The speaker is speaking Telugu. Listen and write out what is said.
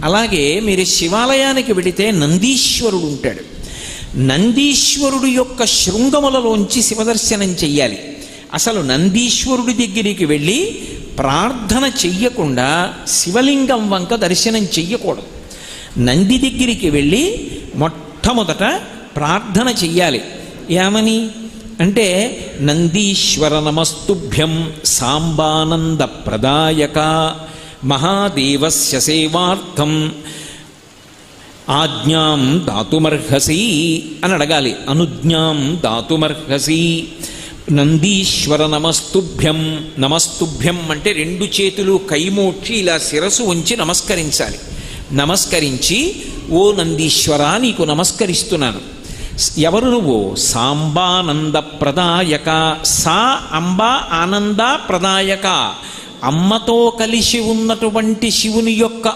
అలాగే మీరు శివాలయానికి వెళితే నందీశ్వరుడు ఉంటాడు. నందీశ్వరుడు యొక్క శృంగములలోంచి శివదర్శనం చెయ్యాలి. అసలు నందీశ్వరుడి దగ్గరికి వెళ్ళి ప్రార్థన చెయ్యకుండా శివలింగం వంక దర్శనం చెయ్యకూడదు. నంది దగ్గరికి వెళ్ళి మొట్టమొదట ప్రార్థన చెయ్యాలి. ఏమని అంటే, నందీశ్వర నమస్తుభ్యం సాంబానంద ప్రదాయక మహాదేవస్య సేవార్థం ఆజ్ఞాం దాతుమర్హసి అని అడగాలి. అనుజ్ఞాం దాతుమర్హసి. నందీశ్వర నమస్తుభ్యం. నమస్తుభ్యం అంటే రెండు చేతులు కైమోడ్చి ఇలా శిరసు ఉంచి నమస్కరించాలి. నమస్కరించి, ఓ నందీశ్వర నీకు నమస్కరిస్తున్నాను. ఎవరు నువ్వు? సాంబానంద ప్రదాయక. సా అంబ ఆనంద ప్రదాయక. అమ్మతో కలిసి ఉన్నటువంటి శివుని యొక్క